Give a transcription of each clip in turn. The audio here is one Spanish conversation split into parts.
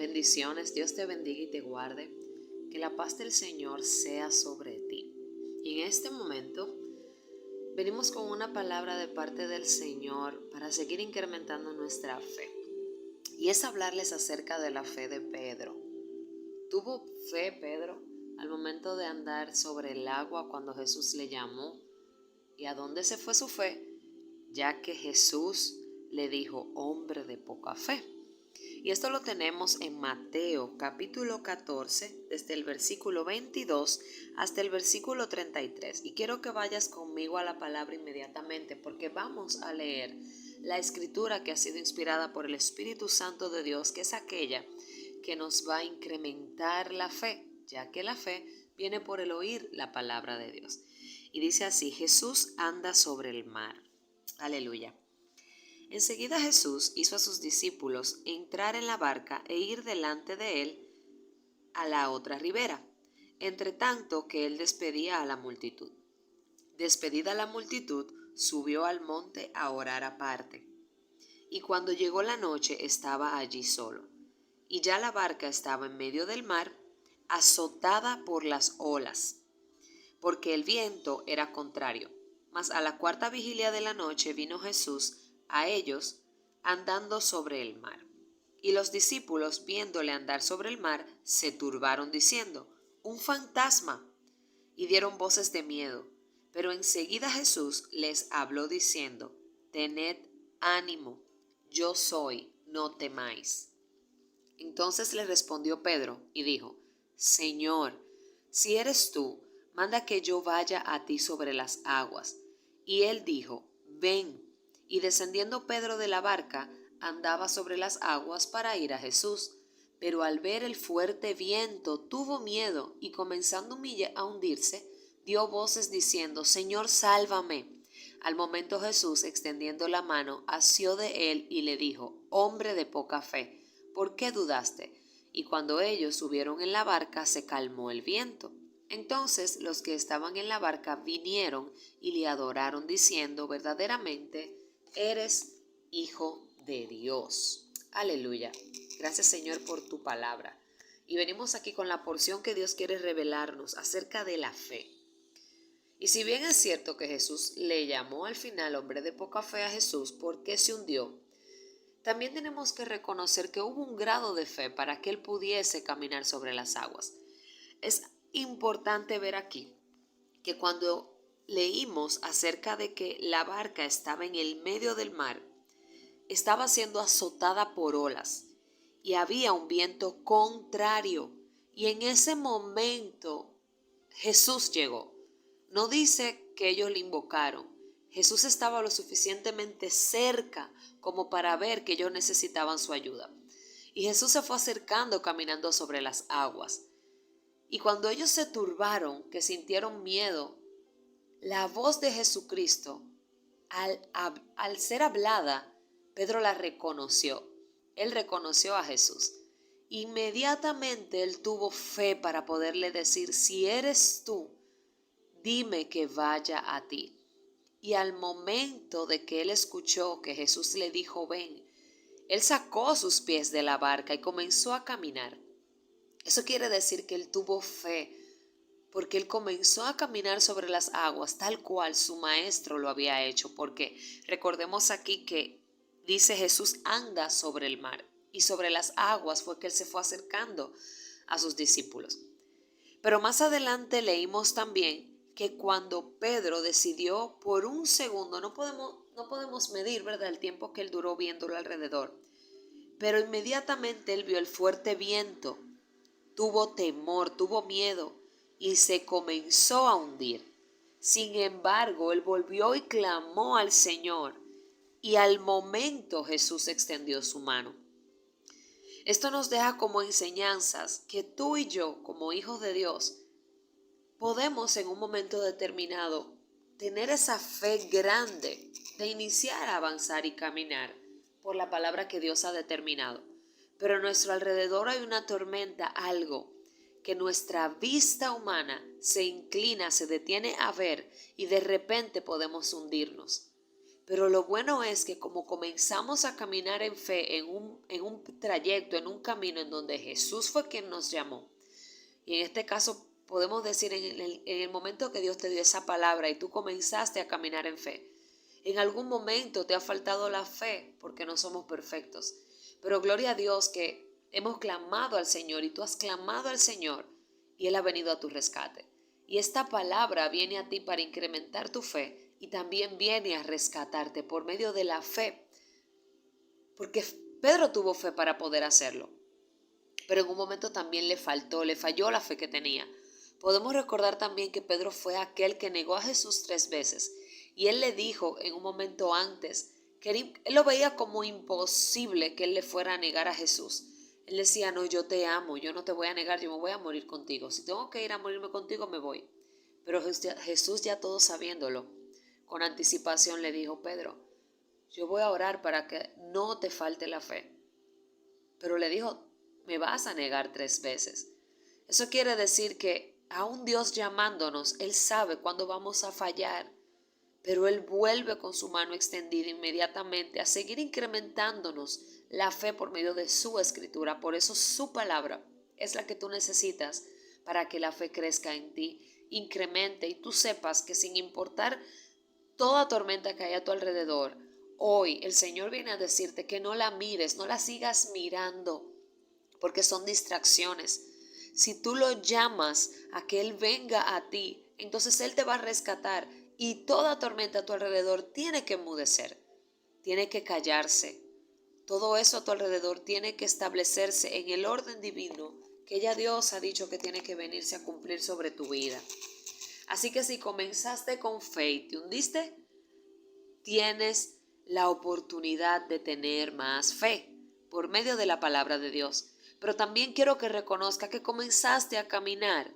Bendiciones, Dios te bendiga y te guarde, que la paz del Señor sea sobre ti. Y en este momento venimos con una palabra de parte del Señor para seguir incrementando nuestra fe. Y es hablarles acerca de la fe de Pedro. ¿Tuvo fe Pedro al momento de andar sobre el agua cuando Jesús le llamó? ¿Y a dónde se fue su fe? Ya que Jesús le dijo, hombre de poca fe. Y esto lo tenemos en Mateo capítulo 14, desde el versículo 22 hasta el versículo 33. Y quiero que vayas conmigo a la palabra inmediatamente porque vamos a leer la escritura que ha sido inspirada por el Espíritu Santo de Dios, que es aquella que nos va a incrementar la fe, ya que la fe viene por el oír la palabra de Dios. Y dice así, Jesús anda sobre el mar. Aleluya. Enseguida Jesús hizo a sus discípulos entrar en la barca e ir delante de él a la otra ribera, entre tanto que él despedía a la multitud. Despedida la multitud, subió al monte a orar aparte. Y cuando llegó la noche estaba allí solo. Y ya la barca estaba en medio del mar, azotada por las olas, porque el viento era contrario. Mas a la cuarta vigilia de la noche vino Jesús a ellos andando sobre el mar. Y los discípulos, viéndole andar sobre el mar, se turbaron diciendo, un fantasma, y dieron voces de miedo. Pero enseguida Jesús les habló diciendo, tened ánimo, yo soy, no temáis. Entonces le respondió Pedro y dijo, Señor, si eres tú, manda que yo vaya a ti sobre las aguas. Y él dijo, ven. Y descendiendo Pedro de la barca, andaba sobre las aguas para ir a Jesús. Pero al ver el fuerte viento, tuvo miedo y comenzando a hundirse, dio voces diciendo, Señor, sálvame. Al momento Jesús, extendiendo la mano, asió de él y le dijo, hombre de poca fe, ¿por qué dudaste? Y cuando ellos subieron en la barca, se calmó el viento. Entonces los que estaban en la barca vinieron y le adoraron, diciendo, verdaderamente eres Hijo de Dios. Aleluya. Gracias, Señor, por tu palabra. Y venimos aquí con la porción que Dios quiere revelarnos acerca de la fe. Y si bien es cierto que Jesús le llamó al final hombre de poca fe a Jesús porque se hundió, también tenemos que reconocer que hubo un grado de fe para que él pudiese caminar sobre las aguas. Es importante ver aquí que cuando leímos acerca de que la barca estaba en el medio del mar, estaba siendo azotada por olas y había un viento contrario. Y en ese momento Jesús llegó. No dice que ellos le invocaron. Jesús estaba lo suficientemente cerca como para ver que ellos necesitaban su ayuda. Y Jesús se fue acercando caminando sobre las aguas. Y cuando ellos se turbaron, que sintieron miedo, la voz de Jesucristo, al ser hablada, Pedro la reconoció. Él reconoció a Jesús. Inmediatamente él tuvo fe para poderle decir, si eres tú, dime que vaya a ti. Y al momento de que él escuchó que Jesús le dijo, ven, él sacó sus pies de la barca y comenzó a caminar. Eso quiere decir que él tuvo fe, porque él comenzó a caminar sobre las aguas tal cual su maestro lo había hecho, porque recordemos aquí que dice Jesús anda sobre el mar y sobre las aguas fue que él se fue acercando a sus discípulos. Pero más adelante leímos también que cuando Pedro decidió por un segundo, no podemos medir, ¿verdad?, el tiempo que él duró viéndolo alrededor, pero inmediatamente él vio el fuerte viento, tuvo temor, tuvo miedo y se comenzó a hundir. Sin embargo, él volvió y clamó al Señor y al momento Jesús extendió su mano. Esto nos deja como enseñanzas que tú y yo, como hijos de Dios, podemos en un momento determinado tener esa fe grande de iniciar a avanzar y caminar por la palabra que Dios ha determinado. Pero a nuestro alrededor hay una tormenta, algo que nuestra vista humana se inclina, se detiene a ver y de repente podemos hundirnos. Pero lo bueno es que como comenzamos a caminar en fe, en un trayecto, en un camino en donde Jesús fue quien nos llamó, y en este caso podemos decir en el momento que Dios te dio esa palabra y tú comenzaste a caminar en fe, en algún momento te ha faltado la fe porque no somos perfectos. Pero gloria a Dios que hemos clamado al Señor y tú has clamado al Señor y Él ha venido a tu rescate. Y esta palabra viene a ti para incrementar tu fe y también viene a rescatarte por medio de la fe. Porque Pedro tuvo fe para poder hacerlo, pero en un momento también le falló la fe que tenía. Podemos recordar también que Pedro fue aquel que negó a Jesús 3 veces y él le dijo en un momento antes que él lo veía como imposible que él le fuera a negar a Jesús. Él decía, no, yo te amo, yo no te voy a negar, yo me voy a morir contigo. Si tengo que ir a morirme contigo, me voy. Pero Jesús ya todo sabiéndolo, con anticipación le dijo, Pedro, yo voy a orar para que no te falte la fe. Pero le dijo, me vas a negar 3 veces. Eso quiere decir que aún Dios llamándonos, Él sabe cuándo vamos a fallar, pero Él vuelve con su mano extendida inmediatamente a seguir incrementándonos la fe por medio de su escritura. Por eso su palabra es la que tú necesitas para que la fe crezca en ti, incremente y tú sepas que sin importar toda tormenta que hay a tu alrededor, hoy el Señor viene a decirte que no la mires, no la sigas mirando, porque son distracciones. Si tú lo llamas a que Él venga a ti, entonces Él te va a rescatar y toda tormenta a tu alrededor tiene que enmudecer, tiene que callarse. Todo eso a tu alrededor tiene que establecerse en el orden divino que ya Dios ha dicho que tiene que venirse a cumplir sobre tu vida. Así que si comenzaste con fe y te hundiste, tienes la oportunidad de tener más fe por medio de la palabra de Dios. Pero también quiero que reconozca que comenzaste a caminar.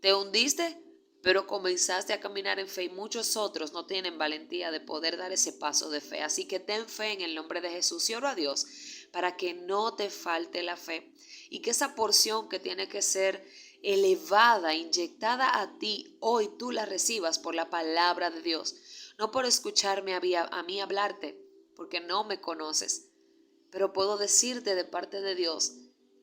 Te hundiste, pero comenzaste a caminar en fe y muchos otros no tienen valentía de poder dar ese paso de fe. Así que ten fe en el nombre de Jesús y oro a Dios para que no te falte la fe y que esa porción que tiene que ser elevada, inyectada a ti, hoy tú la recibas por la palabra de Dios. No por escucharme a mí hablarte, porque no me conoces, pero puedo decirte de parte de Dios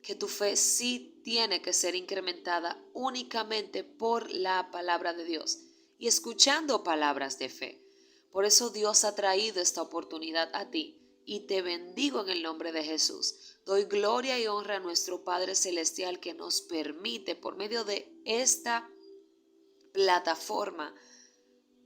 que tu fe sí tiene que ser incrementada únicamente por la palabra de Dios y escuchando palabras de fe. Por eso Dios ha traído esta oportunidad a ti y te bendigo en el nombre de Jesús. Doy gloria y honra a nuestro Padre Celestial que nos permite por medio de esta plataforma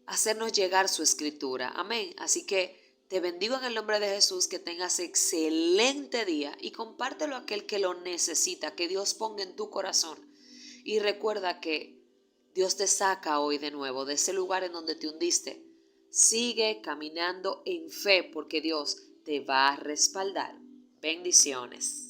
hacernos llegar su escritura. Amén. Así que te bendigo en el nombre de Jesús, que tengas excelente día y compártelo a aquel que lo necesita, que Dios ponga en tu corazón. Y recuerda que Dios te saca hoy de nuevo de ese lugar en donde te hundiste. Sigue caminando en fe porque Dios te va a respaldar. Bendiciones.